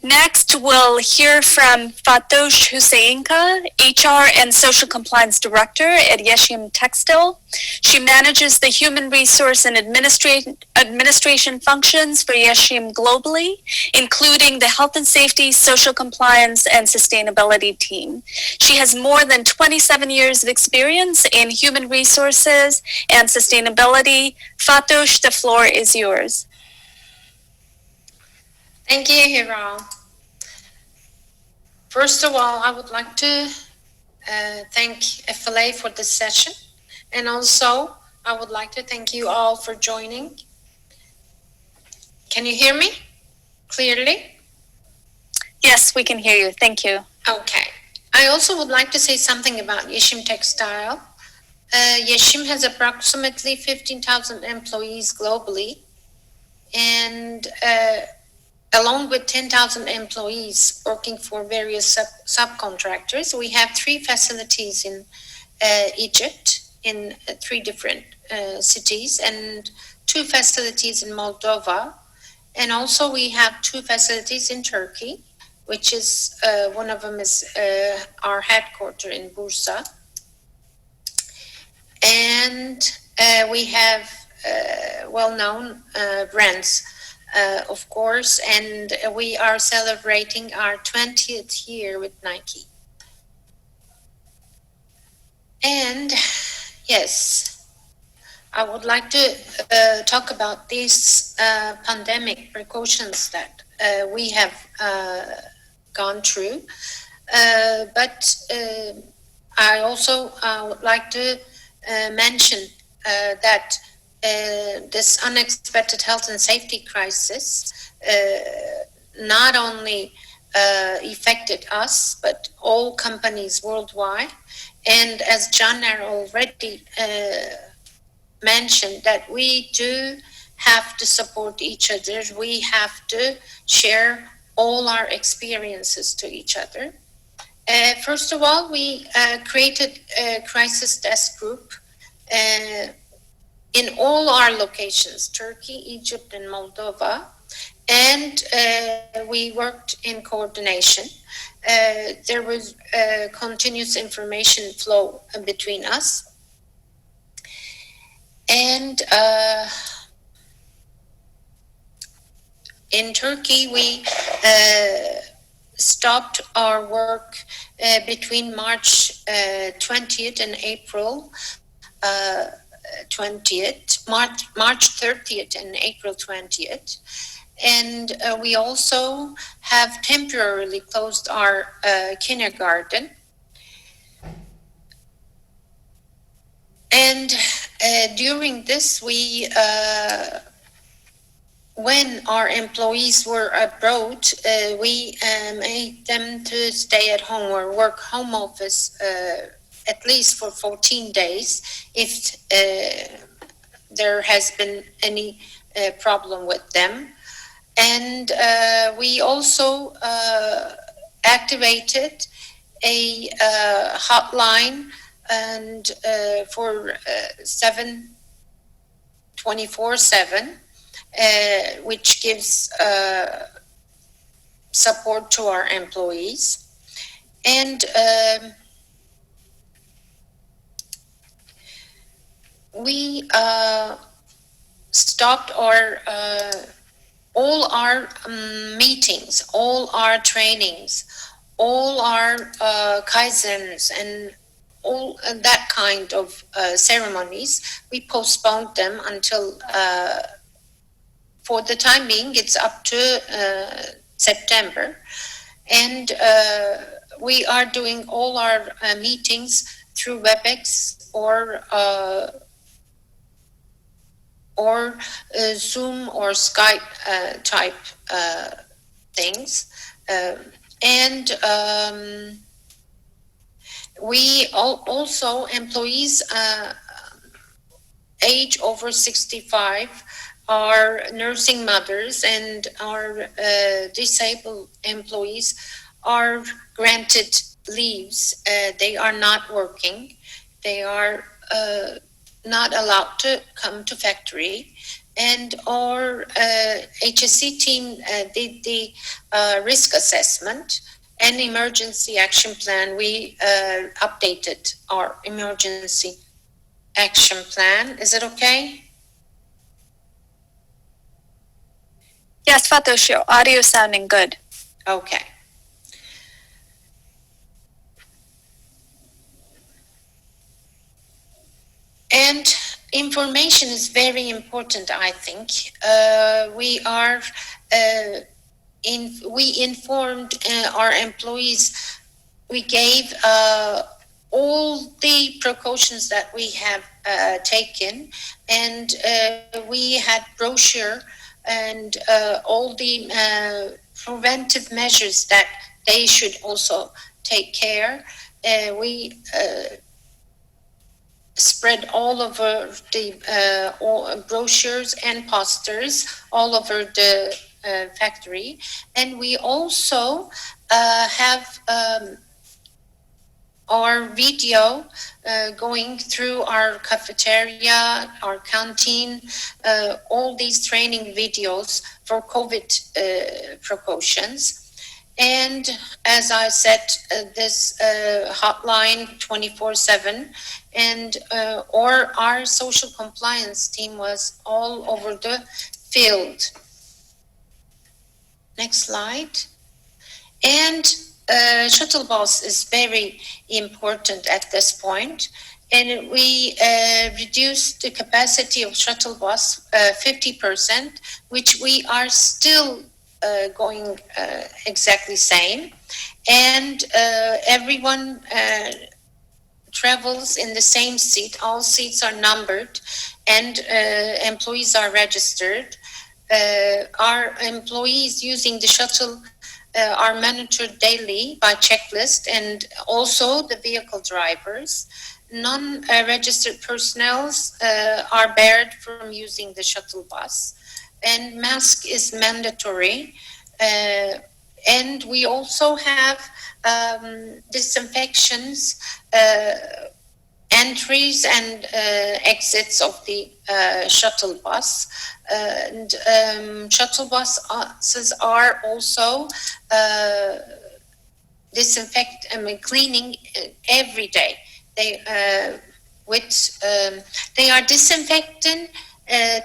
Next, we'll hear from Fatoş Hüseyinca, HR and Social Compliance Director at Yeşim Textile. She manages the human resource and administration functions for Yeşim globally, including the health and safety, social compliance, and sustainability team. She has more than 27 years of experience in human resources and sustainability. Fatoş, the floor is yours. Thank you, Hira. First of all, I would like to thank FLA for this session. And also, I would like to thank you all for joining. Can you hear me clearly? Yes, we can hear you. Thank you. Okay. I also would like to say something about Yeşim Textile. Yeşim has approximately 15,000 employees globally. And along with 10,000 employees working for various subcontractors, we have 3 facilities in Egypt, in 3 different cities, and 2 facilities in Moldova. And also we have 2 facilities in Turkey, which is, one of them is our headquarters in Bursa. And we have well-known brands, of course, and we are celebrating our 20th year with Nike. And yes, I would like to talk about these pandemic precautions that we have gone through. But I also would like to mention that this unexpected health and safety crisis not only affected us, but all companies worldwide. And as Caner already mentioned, that we do have to support each other. We have to share all our experiences to each other. First of all, we created a crisis desk group in all our locations, Turkey, Egypt, and Moldova. And we worked in coordination. There was continuous information flow between us. And in Turkey, we stopped our work between March 20th and April 20th, March 30th and April 20th. And we also have temporarily closed our kindergarten. And during this, we, when our employees were abroad, we made them to stay at home or work home office at least for 14 days if there has been any problem with them. And we also activated a hotline and for 24/7, which gives support to our employees. And we stopped our all our meetings, all our trainings, all our kaizens, and all that kind of ceremonies. We postponed them until, for the time being, it's up to September. And we are doing all our meetings through WebEx or Zoom or Skype type things. And we also, employees age over 65, our nursing mothers and our disabled employees are granted leaves. They are not working. They are not allowed to come to factory. And our HSE team did the risk assessment and emergency action plan. We updated our emergency action plan. Is it okay? Yes, Fatoş, your audio is sounding good. Okay. And information is very important, I think. We informed our employees. We gave all the precautions that we have taken, and we had brochure and all the preventive measures that they should also take care. We spread all over the brochures and posters all over the factory, and we also have our video going through our cafeteria, our canteen, all these training videos for COVID precautions. And as I said, this hotline 24/7, and or our social compliance team was all over the field. Next slide. And shuttle bus is very important at this point, and we reduced the capacity of shuttle bus 50%, which we are still going exactly same, and everyone travels in the same seat. All seats are numbered, and employees are registered. Our employees using the shuttle are monitored daily by checklist, and also the vehicle drivers. Non-registered personnel are barred from using the shuttle bus, and mask is mandatory. And we also have disinfections, entries and exits of the shuttle bus. And shuttle buses are also cleaning every day. They are disinfecting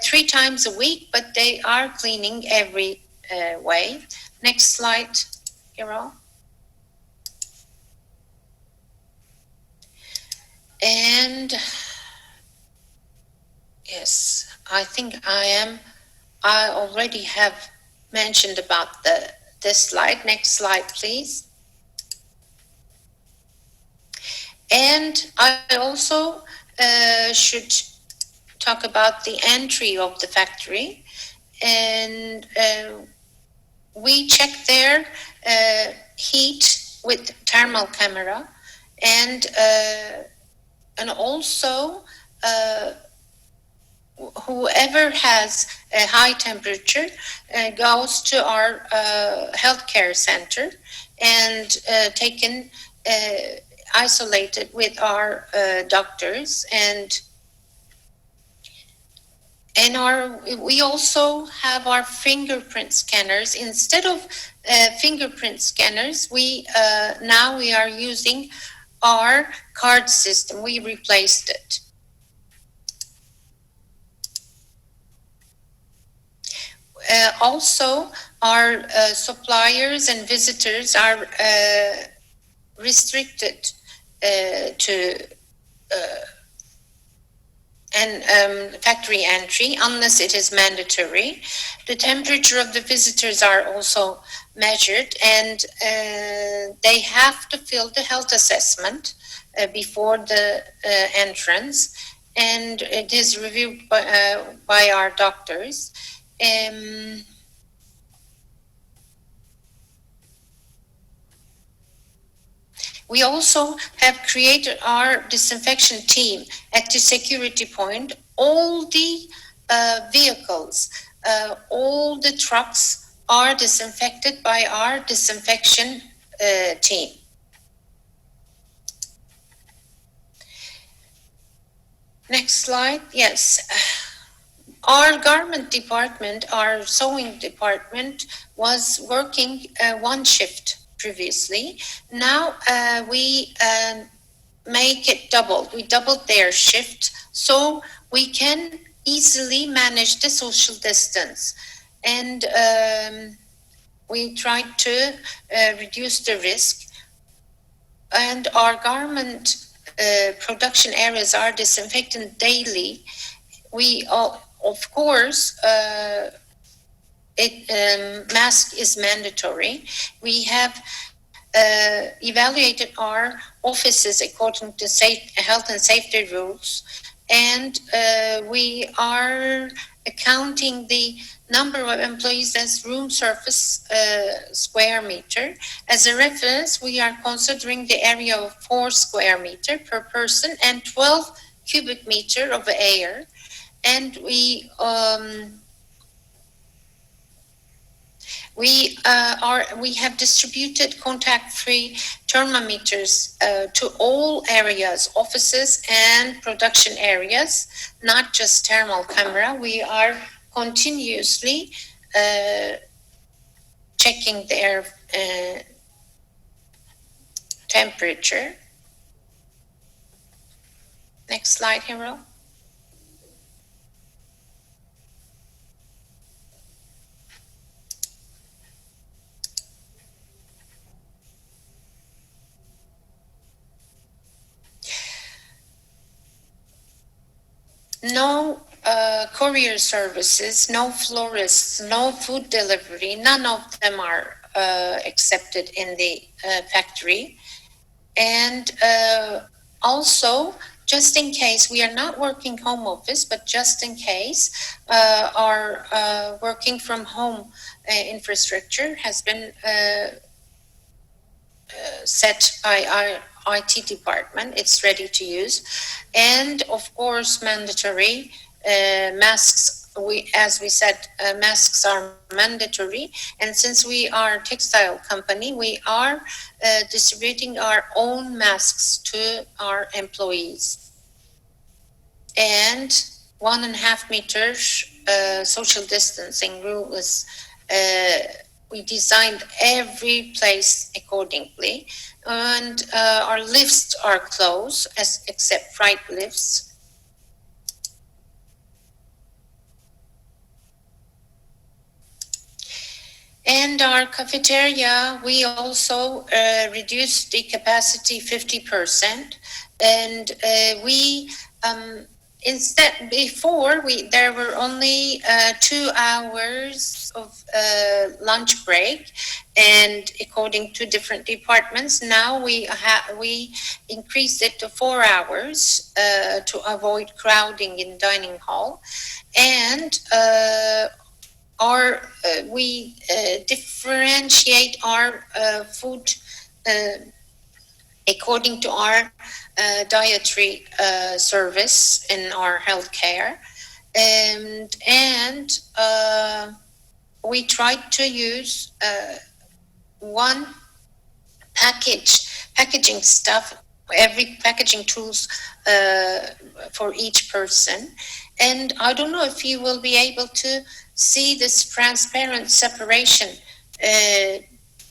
3 times a week, but they are cleaning every way. Next slide, Carol. And yes, I think I already have mentioned about this slide. Next slide, please. And I also should talk about the entry of the factory. And we check their heat with thermal camera, and also whoever has a high temperature goes to our healthcare center and taken isolated with our doctors, and we also have our fingerprint scanners. Instead of fingerprint scanners, now we are using our card system. We replaced it. Also, our suppliers and visitors are restricted to factory entry unless it is mandatory. The temperature of the visitors are also measured, and they have to fill the health assessment before the entrance, and it is reviewed by our doctors. We also have created our disinfection team at the security point. All the vehicles, all the trucks are disinfected by our disinfection team. Next slide. Yes. Our garment department, our sewing department, was working one shift previously. Now we make it double. We doubled their shift so we can easily manage the social distance. And we tried to reduce the risk. And our garment production areas are disinfected daily. We of course, mask is mandatory. We have evaluated our offices according to health and safety rules, and we are accounting the number of employees as room surface square meter. As a reference, we are considering the area of 4 square meter per person and 12 cubic meter of air. And we have distributed contact-free thermometers to all areas, offices and production areas, not just thermal camera. We are continuously checking their temperature. Next slide, Hero. No courier services, no florists, no food delivery, none of them are accepted in the factory. And also, just in case, we are not working home office, but just in case, our working from home infrastructure has been set by our IT department. It's ready to use. And of course, mandatory masks. As we said, masks are mandatory. And since we are a textile company, we are distributing our own masks to our employees. And 1.5 meters social distancing rule is we designed every place accordingly, and our lifts are closed, except freight lifts. And our cafeteria, we also reduced the capacity 50%, and we instead, before there were only 2 hours of lunch break, and according to different departments, now we increased it to 4 hours to avoid crowding in dining hall, and we differentiate our food according to our dietary service in our healthcare, and we tried to use one packaging stuff, every packaging tools for each person. And I don't know if you will be able to see this transparent separation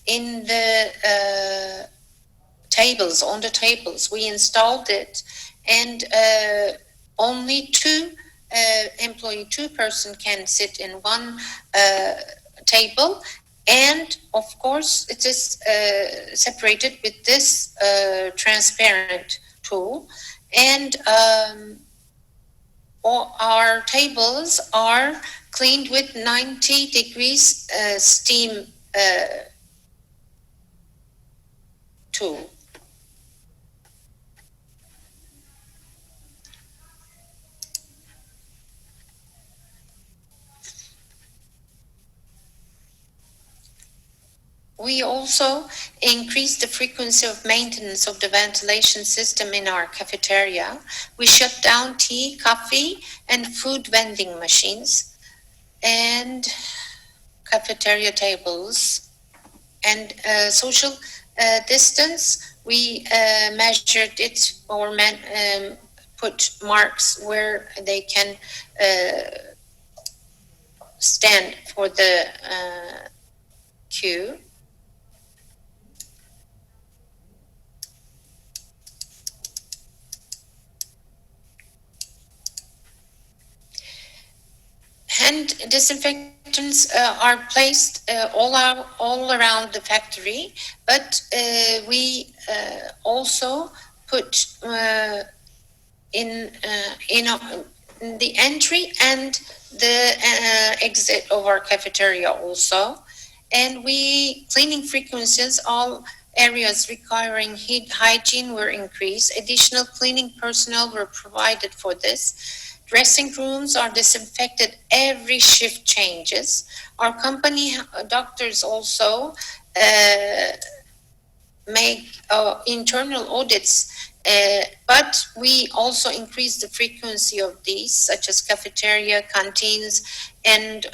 in the tables, on the tables. We installed it, and only two person can sit in one table, and of course it is separated with this transparent tool, and all our tables are cleaned with 90 degrees steam tool. We also increased the frequency of maintenance of the ventilation system in our cafeteria. We shut down tea, coffee, and food vending machines, and cafeteria tables, and social distance. We measured it, or put marks where they can stand for the queue. Hand disinfectants are placed all around the factory, but we also put in the entry and the exit of our cafeteria also. And cleaning frequencies, all areas requiring hygiene were increased. Additional cleaning personnel were provided for this. Dressing rooms are disinfected every shift changes. Our company doctors also make internal audits, but we also increase the frequency of these, such as cafeteria, canteens, and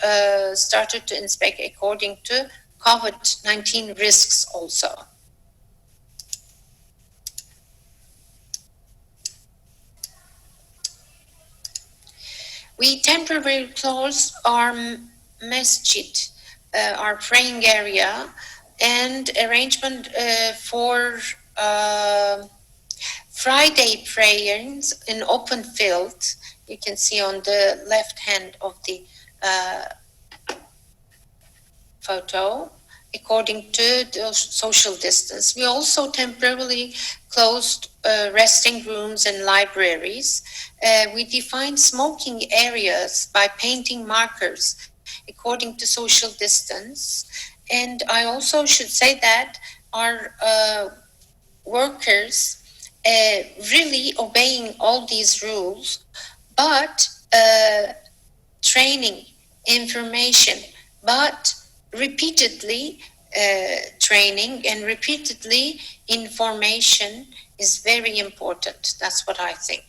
started to inspect according to COVID-19 risks also. We temporarily closed our masjid, our praying area, and arrangement for Friday prayers in open field. You can see on the left hand of the photo, according to the social distance. We also temporarily closed resting rooms and libraries. We defined smoking areas by painting markers according to social distance. And I also should say that our workers really obeying all these rules, but training, information, but repeatedly training and repeatedly information is very important. That's what I think.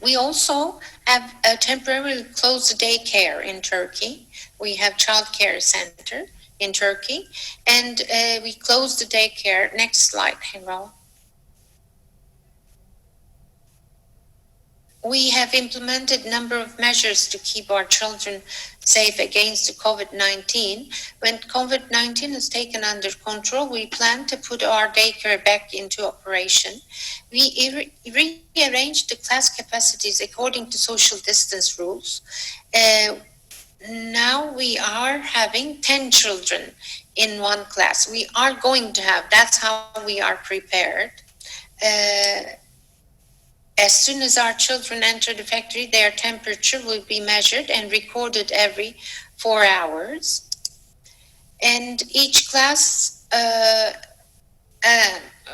We also have temporarily closed the daycare in Turkey. We have childcare center in Turkey, and we closed the daycare. Next slide, Hero. We have implemented a number of measures to keep our children safe against the COVID-19. When COVID-19 is taken under control, we plan to put our daycare back into operation. We rearranged the class capacities according to social distance rules. Now we are having 10 children in one class. We are going to have, that's how we are prepared. As soon as our children enter the factory, their temperature will be measured and recorded every 4 hours. And each class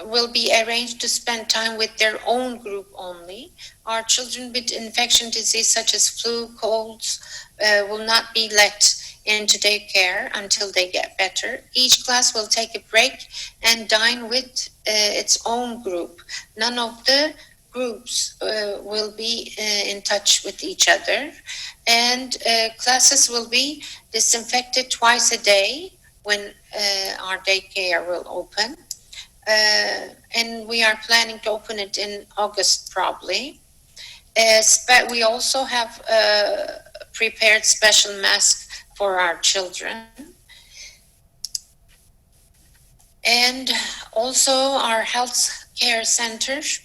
will be arranged to spend time with their own group only. Our children with infection disease such as flu, colds, will not be let into daycare until they get better. Each class will take a break and dine with its own group. None of the groups will be in touch with each other, and classes will be disinfected twice a day when our daycare will open. And we are planning to open it in August probably. But we also have prepared special masks for our children. And also our health care centers,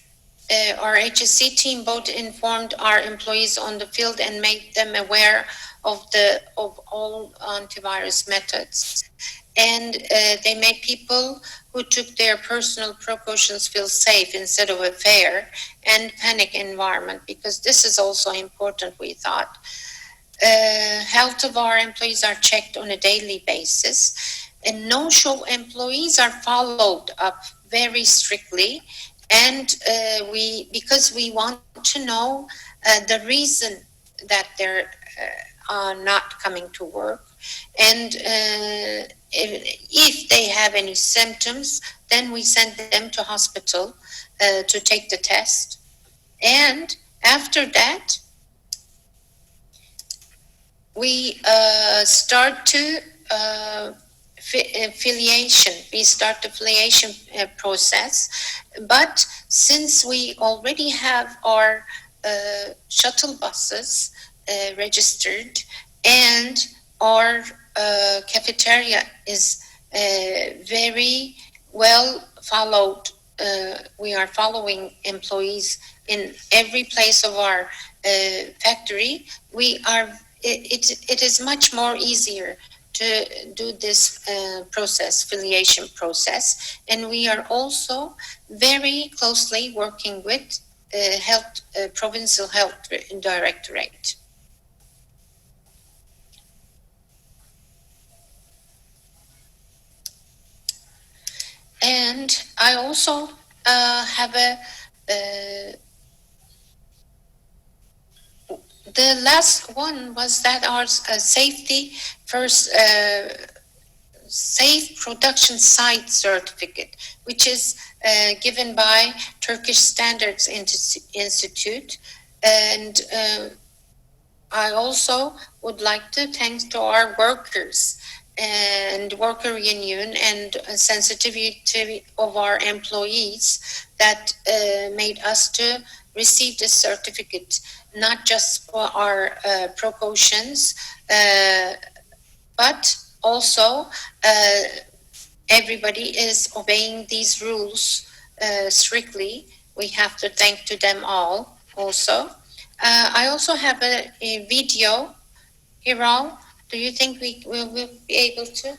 our HSC team both informed our employees on the field and made them aware of all antivirus methods. And they made people who took their personal precautions feel safe instead of a fear and panic environment, because this is also important, we thought. Health of our employees are checked on a daily basis, and no-show employees are followed up very strictly. And because we want to know the reason that they're not coming to work, and if they have any symptoms, then we send them to hospital to take the test. And after that, we start to affiliation. We start the affiliation process. But since we already have our shuttle buses, registered, and our cafeteria is very well followed. We are following employees in every place of our factory. It is much more easier to do this filiation process, and we are also very closely working with provincial health directorate. And I also have the last one was that our safety first safe production site certificate, which is given by Turkish Standards Institute. And I also would like to thank to our workers and worker union and sensitivity of our employees that made us to receive this certificate, not just for our precautions, but also everybody is obeying these rules strictly. We have to thank to them all also. I also have a video. Hiral, do you think we will be able to?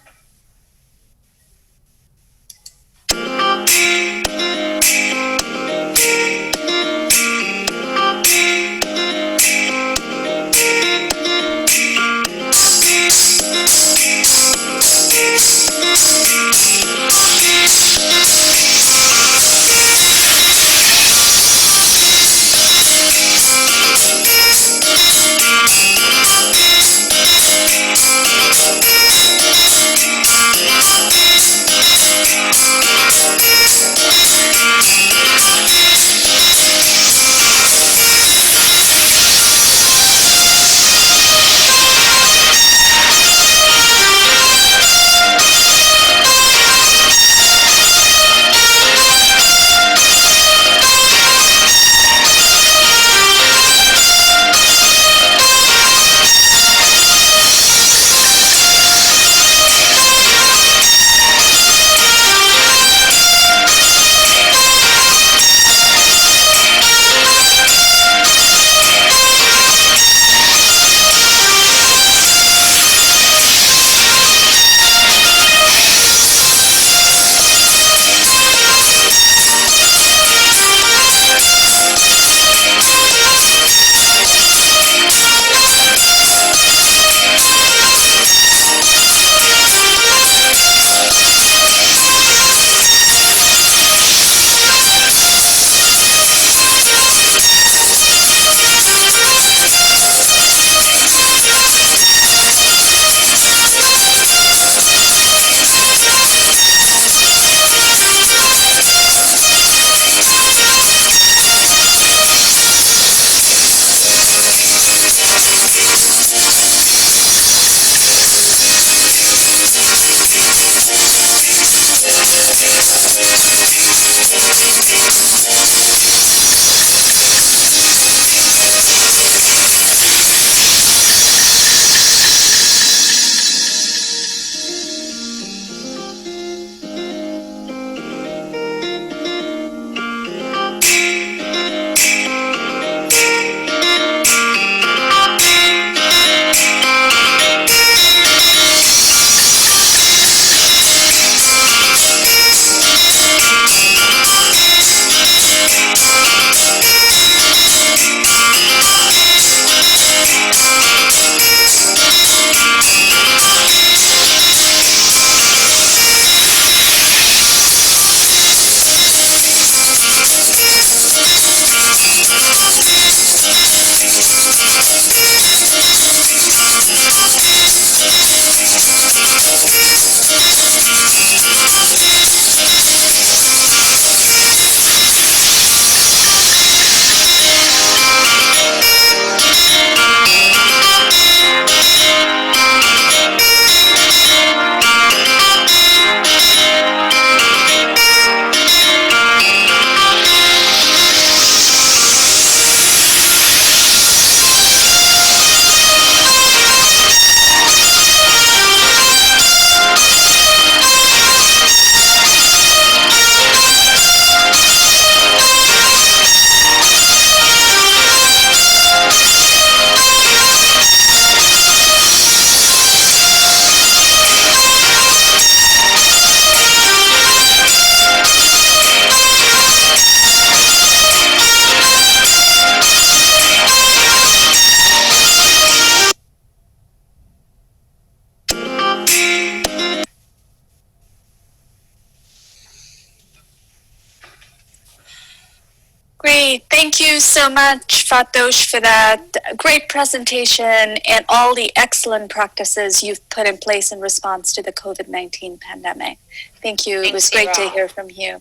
Thank you so much, Fatoş, for that great presentation and all the excellent practices you've put in place in response to the COVID-19 pandemic. Thank you. It was great to hear from you.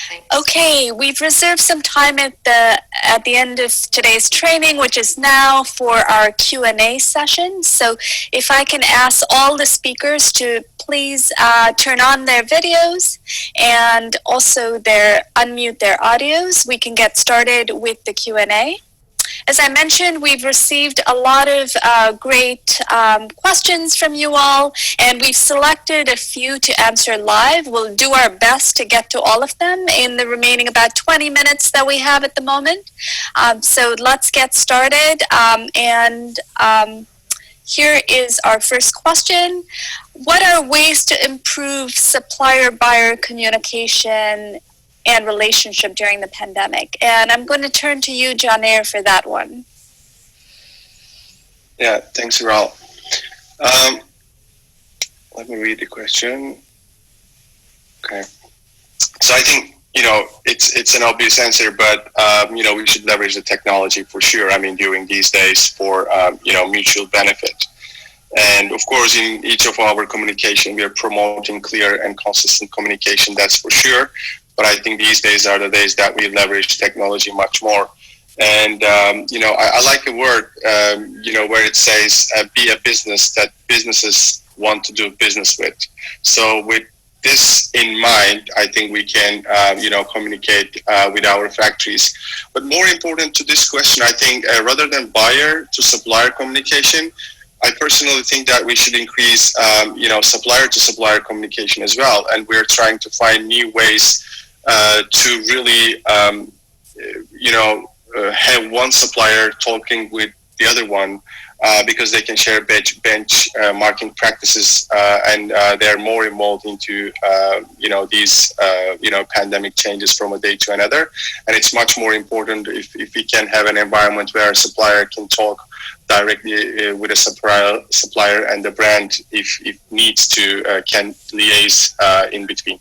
Thanks. Okay, we've reserved some time at the end of today's training, which is now for our Q&A session. So if I can ask all the speakers to please turn on their videos and also unmute their audios, we can get started with the Q&A. As I mentioned, we've received a lot of great questions from you all, and we've selected a few to answer live. We'll do our best to get to all of them in the remaining about 20 minutes that we have at the moment. So let's get started. Here is our first question. What are ways to improve supplier-buyer communication and relationship during the pandemic? And I'm going to turn to you, Caner, for that one. Yeah, thanks, Raul. Let me read the question. Okay. So I think, it's an obvious answer, but, we should leverage the technology for sure. I mean, during these days for, mutual benefit. And of course, in each of our communication, we are promoting clear and consistent communication, that's for sure. But I think these days are the days that we leverage technology much more. And, I like a word, where it says, be a business that businesses want to do business with. So with this in mind, I think we can, communicate with our factories. But more important to this question, I think, rather than buyer to supplier communication, I personally think that we should increase, supplier to supplier communication as well. And we're trying to find new ways to really, have one supplier talking with the other one because they can share benchmarking practices and they're more involved into, these, pandemic changes from a day to another. And it's much more important if we can have an environment where a supplier can talk directly with a supplier and the brand if needs to can liaise in between.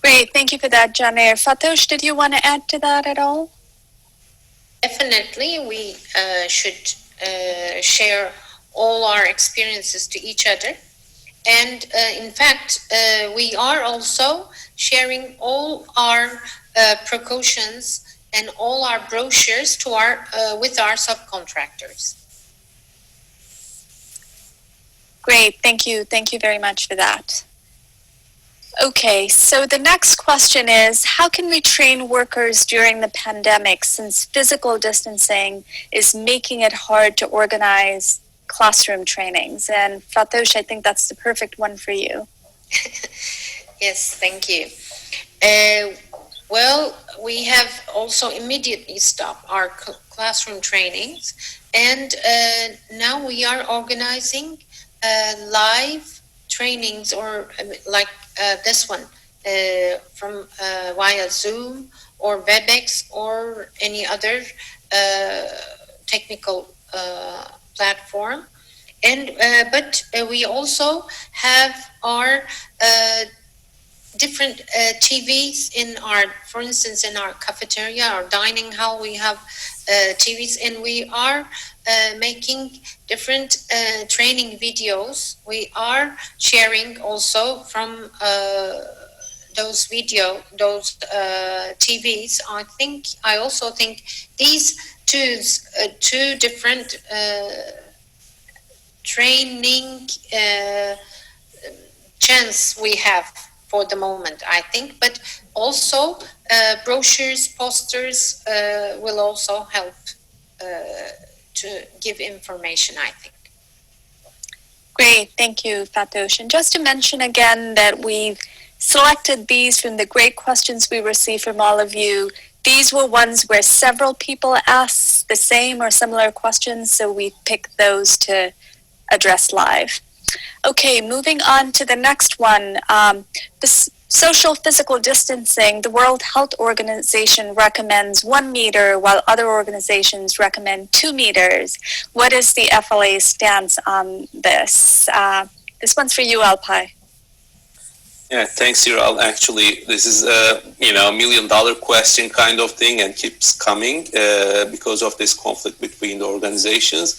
Great, thank you for that, Caner. Fatoş, did you want to add to that at all? Definitely, we should share all our experiences to each other. And in fact, we are also sharing all our precautions and all our brochures to with our subcontractors. Great, thank you. Thank you very much for that. Okay, so the next question is, how can we train workers during the pandemic since physical distancing is making it hard to organize classroom trainings? And Fatoş, I think that's the perfect one for you. Yes, thank you. Well, we have also immediately stopped our classroom trainings, and now we are organizing live trainings or like this one from via Zoom or WebEx or any other technical platform. And but we also have our different TVs in for instance, in our cafeteria, our dining hall, we have TVs, and we are making different training videos. We are sharing also from those TVs. I also think these two different training chance we have for the moment, I think, but also brochures, posters will also help to give information, I think. Great, thank you, Fatoş. And just to mention again that we've selected these from the great questions we received from all of you. These were ones where several people asked the same or similar questions, so we picked those to address live. Okay, moving on to the next one. The social physical distancing, the World Health Organization recommends 1 meter while other organizations recommend 2 meters. What is the FLA's stance on this? This one's for you, Alpay. Yeah, thanks, Ural. Actually, this is a $1 million question kind of thing, and keeps coming because of this conflict between the organizations.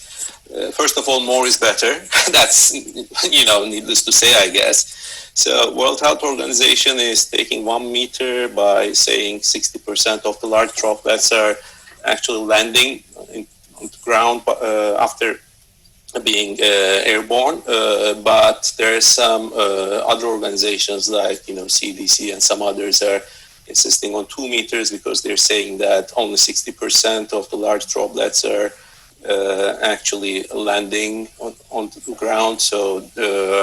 First of all, more is better. That's needless to say, I guess. So, World Health Organization is taking 1 meter by saying 60% of the large droplets are actually landing on the ground after being airborne, but there are some other organizations like CDC and some others are insisting on 2 meters because they're saying that only 60% of the large droplets are actually landing on the ground, so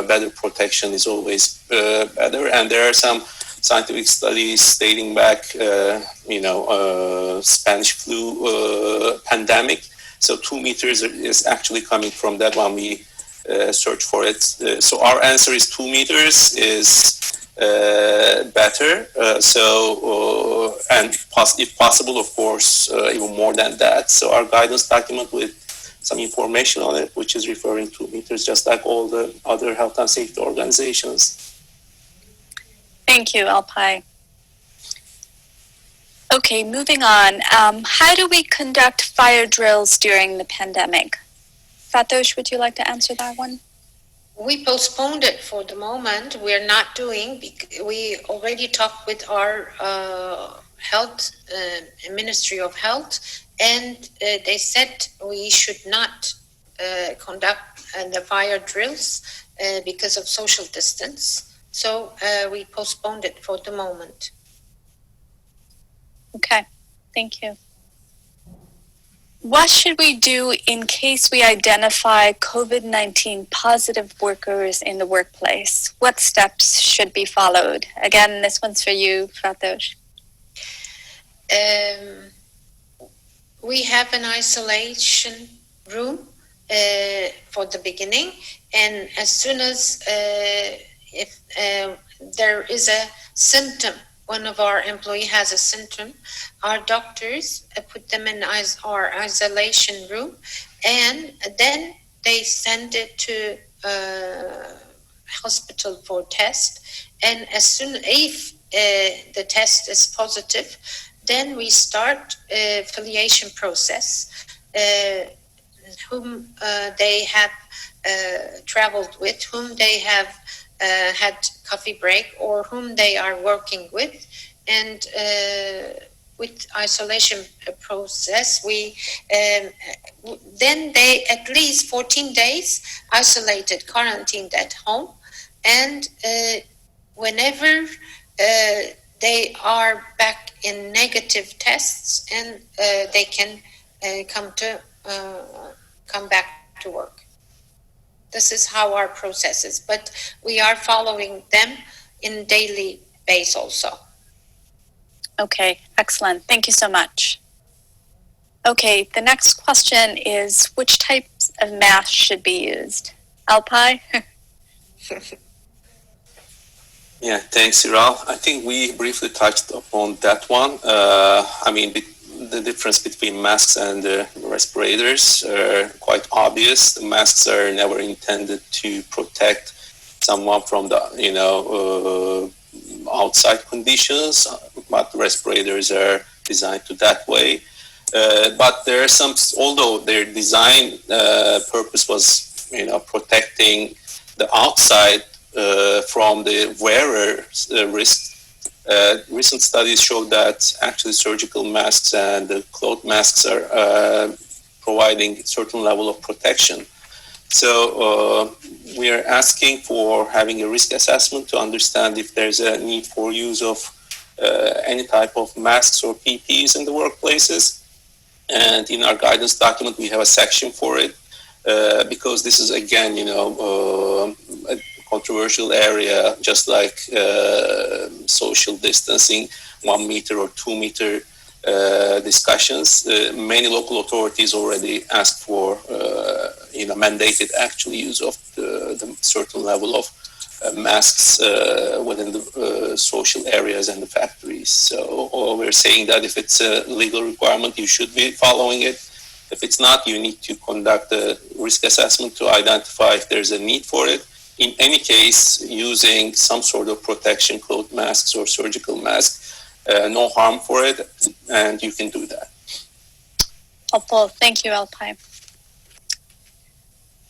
better protection is always better. And there are some scientific studies dating back, Spanish flu pandemic. So 2 meters is actually coming from that when we search for it. So our answer is 2 meters is better. And if possible, of course, even more than that. So our guidance document with some information on it, which is referring to meters, just like all the other health and safety organizations. Thank you, Alpay. Okay, moving on. How do we conduct fire drills during the pandemic? Fatoş, would you like to answer that one? We postponed it for the moment. We're not doing. We already talked with our health Ministry of Health, and they said we should not conduct the fire drills because of social distance. So we postponed it for the moment. Okay, thank you. What should we do in case we identify COVID-19 positive workers in the workplace? What steps should be followed? Again, this one's for you, Fatoş. We have an isolation room for the beginning, and as soon as if there is a symptom, one of our employees has a symptom, our doctors put them in our isolation room, and then they send it to hospital for test. And as soon if the test is positive, then we start affiliation process, whom they have traveled with, whom they have had coffee break, or whom they are working with. And with isolation process, we then they at least 14 days isolated, quarantined at home, and whenever they are back in negative tests, and they can come back to work. This is how our process is, but we are following them in daily basis also. Okay, excellent. Thank you so much. Okay, the next question is, which types of masks should be used? Alpay? Yeah, thanks, Ural. I think we briefly touched upon that one. The difference between masks and respirators are quite obvious. The masks are never intended to protect someone from the outside conditions, but respirators are designed to that way. But there are some, although their design purpose was protecting the outside from the wearer's risk. Recent studies show that actually surgical masks and the cloth masks are providing a certain level of protection. So we are asking for having a risk assessment to understand if there's a need for use of any type of masks or PPEs in the workplaces. And in our guidance document, we have a section for it because this is, again, a controversial area, just like social distancing, 1 meter or 2 meter discussions. Many local authorities already asked for, mandated actual use of the certain level of masks within the social areas and the factories. So we're saying that if it's a legal requirement, you should be following it. If it's not, you need to conduct a risk assessment to identify if there's a need for it. in any case, using some sort of protection, cloth masks or surgical mask, no harm for it, and you can do that. Helpful. Thank you, Alpay.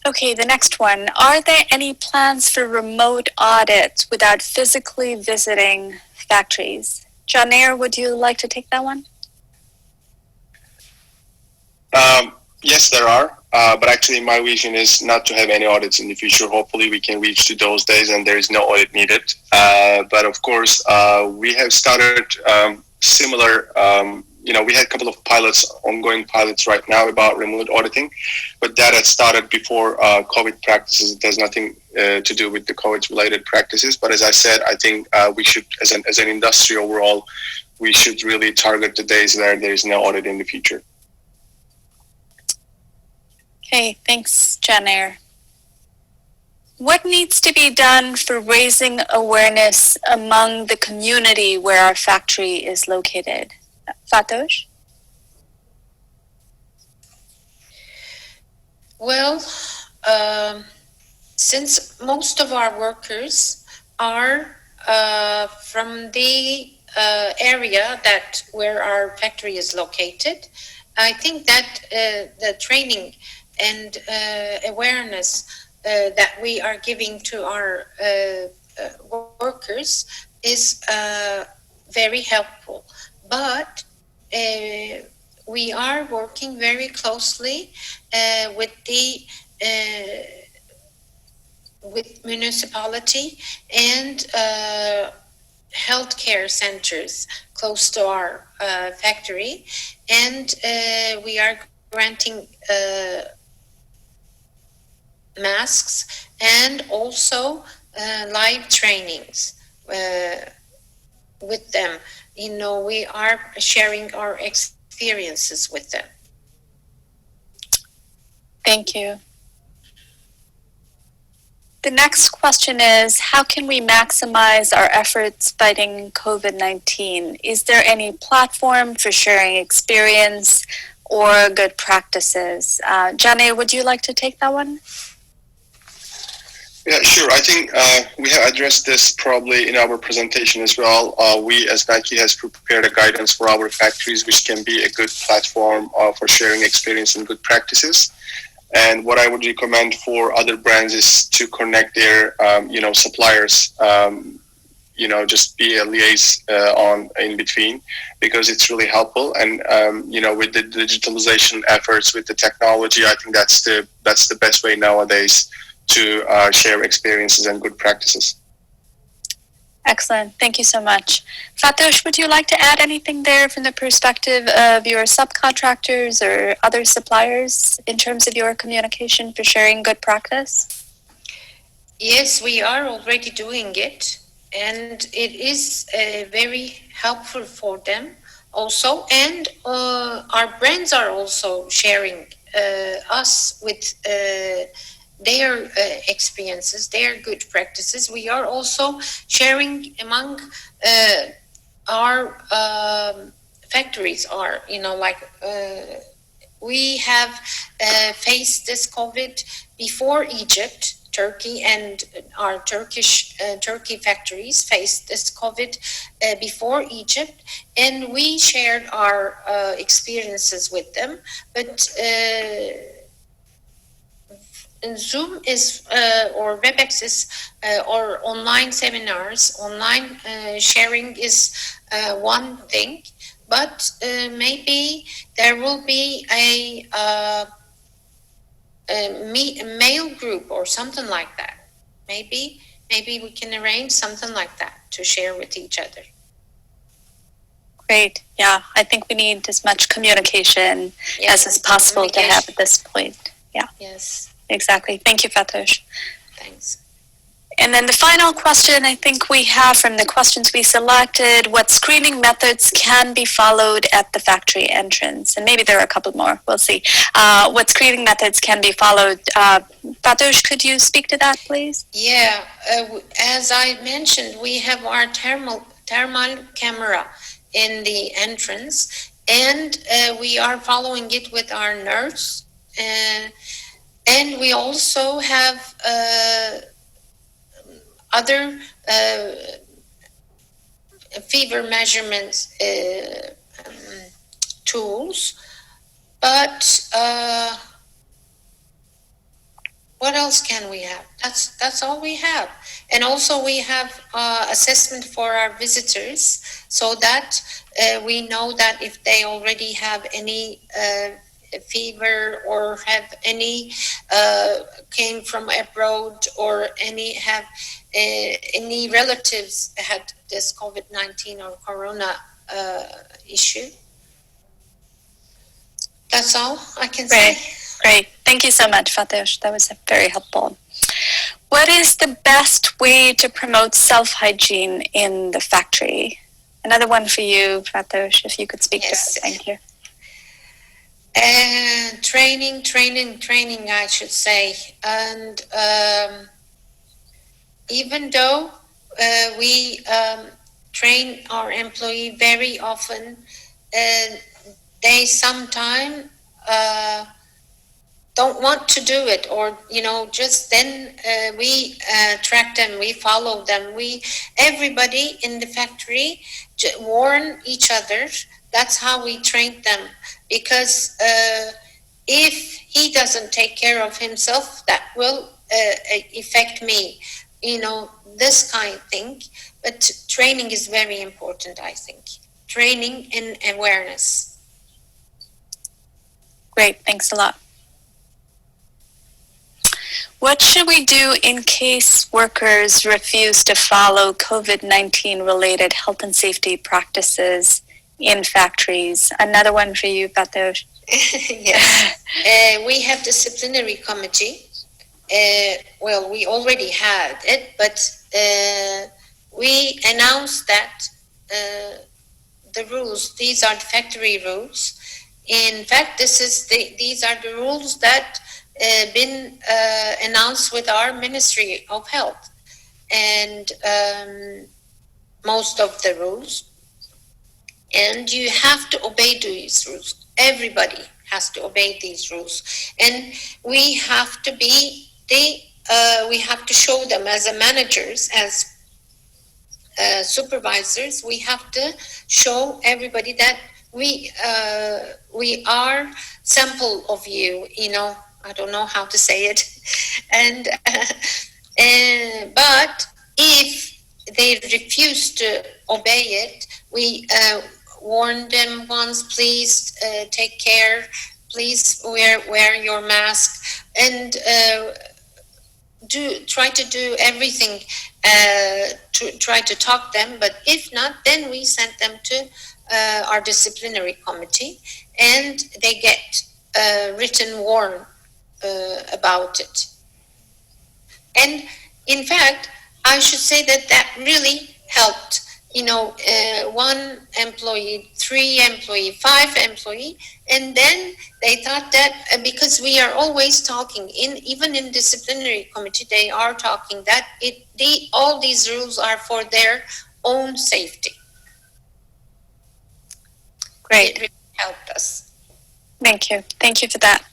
Okay, the next one. Are there any plans for remote audits without physically visiting factories? Caner, would you like to take that one? Yes, there are. But actually, my vision is not to have any audits in the future. Hopefully, we can reach to those days and there is no audit needed. But of course, we have started similar. We had a couple of ongoing pilots right now about remote auditing, but that had started before COVID practices. It has nothing to do with the COVID-related practices. But as I said, I think we should, as an industry overall, we should really target the days where there is no audit in the future. Okay, thanks, Caner. What needs to be done for raising awareness among the community where our factory is located? Fatoş? Well, since most of our workers are from the area where our factory is located, I think that the training and awareness that we are giving to our workers is very helpful. But we are working very closely with the with municipality and healthcare centers close to our factory, and we are granting masks and also live trainings with them. We are sharing our experiences with them. Thank you. The next question is, how can we maximize our efforts fighting COVID-19? Is there any platform for sharing experience or good practices? Caner, would you like to take that one? Yeah, sure. I think we have addressed this probably in our presentation as well. We, as Nike, has prepared a guidance for our factories, which can be a good platform for sharing experience and good practices. And what I would recommend for other brands is to connect their, suppliers. Just be a liaison in between, because it's really helpful. And with the digitalization efforts, with the technology, I think that's the best way nowadays to share experiences and good practices. Excellent. Thank you so much. Fatoş, would you like to add anything there from the perspective of your subcontractors or other suppliers in terms of your communication for sharing good practice? Yes, we are already doing it, and it is very helpful for them also. And our brands are also sharing us with their experiences, their good practices. We are also sharing among our factories. We have faced this COVID before Egypt. Turkey and our Turkey factories faced this COVID before Egypt, and we shared our experiences with them. But Zoom is or WebEx is or online seminars, online sharing is one thing, but maybe there will be a mail group or something like that. Maybe we can arrange something like that to share with each other. Great. Yeah, I think we need as much communication as is possible to have at this point. Yeah. Yes. Exactly. Thank you, Fatoş. Thanks. And then the final question I think we have from the questions we selected, what screening methods can be followed at the factory entrance? And maybe there are a couple more. We'll see. What screening methods can be followed? Fatoş, could you speak to that, please? Yeah. As I mentioned, we have our thermal camera in the entrance, and we are following it with our nurse. And we also have other fever measurements tools, but what else can we have? That's all we have. And also we have assessment for our visitors, so that we know that if they already have any fever or have any came from abroad, or any relatives had this COVID-19 or corona issue. That's all I can say. Great. Thank you so much, Fatoş. That was very helpful. What is the best way to promote self-hygiene in the factory? Another one for you, Fatoş, if you could speak to it. Thank you. Training, I should say. And even though we train our employee very often, they sometimes don't want to do it, or just then we track them, we follow them, everybody in the factory warn each other. That's how we train them, because if he doesn't take care of himself, that will affect me, this kind of thing. But training is very important, I think. Training and awareness. Great, thanks a lot. What should we do in case workers refuse to follow COVID-19 related health and safety practices in factories? Another one for you, Fatoş. Yes. We have disciplinary committee. Well, we already had it, but we announced that the rules, these are the factory rules. In fact, these are the rules that been announced with our Ministry of Health, and most of the rules. And you have to obey these rules. Everybody has to obey these rules, and we have to be we have to show them as managers, as supervisors. We have to show everybody that we are sample of you. I don't know how to say it, and but if they refuse to obey it, we warn them once. Please take care. Please wear your mask, and try to do everything to try to talk them. But if not, then we send them to our disciplinary committee, and they get written warn about it. And in fact, I should say that really helped. One employee, 3 employee, 5 employee, and then they thought that because we are always talking, even in disciplinary committee, they are talking that all these rules are for their own safety. Great. It really helped us. Thank you. Thank you for that.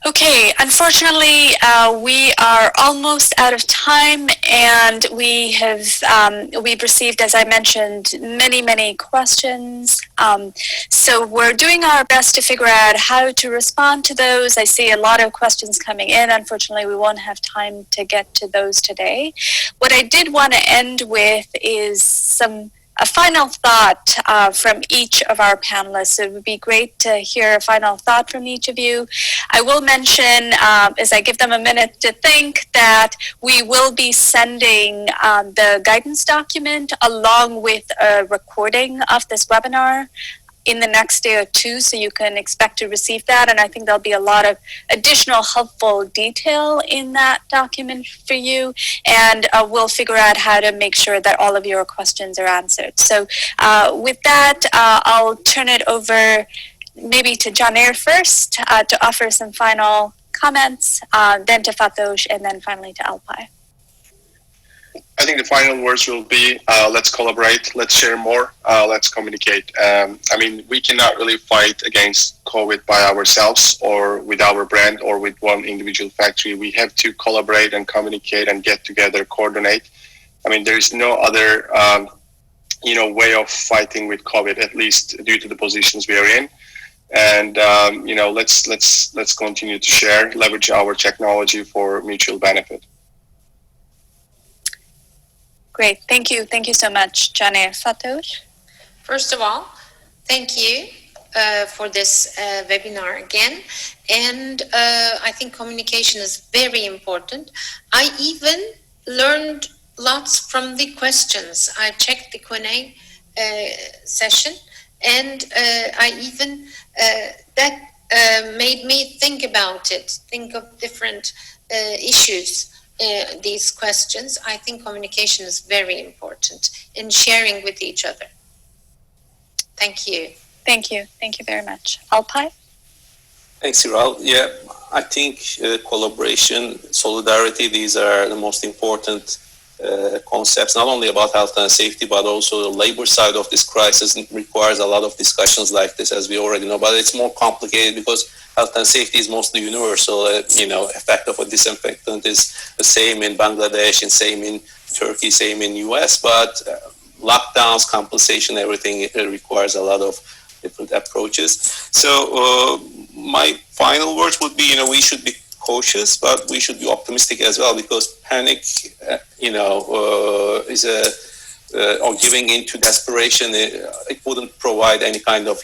Okay, unfortunately, we are almost out of time, and we've received, as I mentioned, many questions. So we're doing our best to figure out how to respond to those. I see a lot of questions coming in. Unfortunately, we won't have time to get to those today. What I did want to end with is a final thought from each of our panelists. It would be great to hear a final thought from each of you. I will mention, as I give them a minute to think, that we will be sending the guidance document along with a recording of this webinar in the next day or two, so you can expect to receive that. And I think there'll be a lot of additional helpful detail in that document for you. And we'll figure out how to make sure that all of your questions are answered. So with that, I'll turn it over maybe to Caner first to offer some final comments, then to Fatoş, and then finally to Alpay. I think the final words will be, let's collaborate, let's share more, let's communicate. I mean, we cannot really fight against COVID by ourselves or with our brand or with one individual factory. We have to collaborate and communicate and get together, coordinate. I mean, there is no other, way of fighting with COVID, at least due to the positions we are in. And, let's continue to share, leverage our technology for mutual benefit. Great. Thank you. Thank you so much, Caner. Fatoş? First of all, thank you for this webinar again. And I think communication is very important. I even learned lots from the questions. I checked the Q&A session, and I even that made me think about it, think of different issues. These questions. I think communication is very important in sharing with each other. Thank you. Thank you. Thank you very much. Alpay? Thanks, Hiral. Yeah, I think collaboration, solidarity, these are the most important concepts, not only about health and safety, but also the labor side of this crisis requires a lot of discussions like this, as we already know, but it's more complicated because health and safety is mostly universal. Effect of a disinfectant is the same in Bangladesh and same in Turkey, same in US, but lockdowns, compensation, everything requires a lot of different approaches. So my final words would be, we should be cautious, but we should be optimistic as well, because panic, is or giving into desperation, it wouldn't provide any kind of,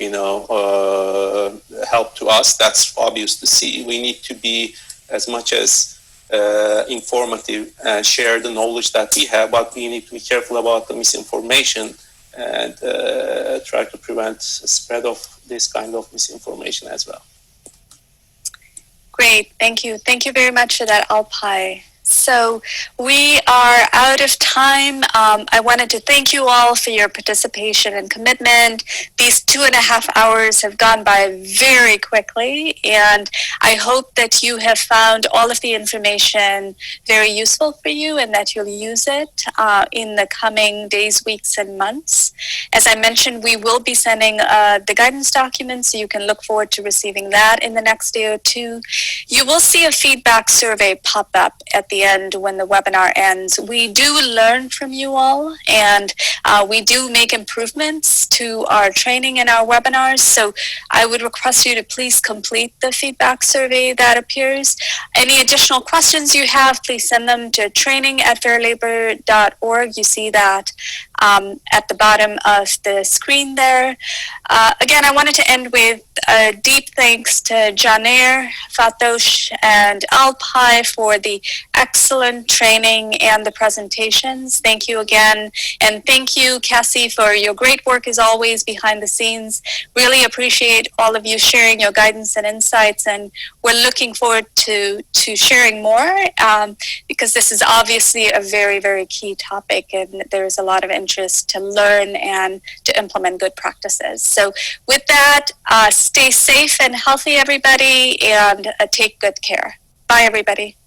help to us. That's obvious to see. We need to be as much as informative and share the knowledge that we have, but we need to be careful about the misinformation and try to prevent the spread of this kind of misinformation as well. Great. Thank you. Thank you very much for that, Alpay. So we are out of time. I wanted to thank you all for your participation and commitment. These 2.5 hours have gone by very quickly, and I hope that you have found all of the information very useful for you and that you'll use it in the coming days, weeks, and months. As I mentioned, we will be sending the guidance documents, so you can look forward to receiving that in the next day or two. You will see a feedback survey pop up at the end when the webinar ends. We do learn from you all, and we do make improvements to our training and our webinars, so I would request you to please complete the feedback survey that appears. Any additional questions you have, please send them to training@fairlabor.org. You see that at the bottom of the screen there. Again, I wanted to end with a deep thanks to Caner, Fatoş, and Alpay for the excellent training and the presentations. Thank you again. And thank you, Cassie, for your great work as always behind the scenes. Really appreciate all of you sharing your guidance and insights, and we're looking forward to sharing more because this is obviously a very, very key topic, and there is a lot of interest to learn and to implement good practices. So with that, stay safe and healthy, everybody, and take good care. Bye, everybody.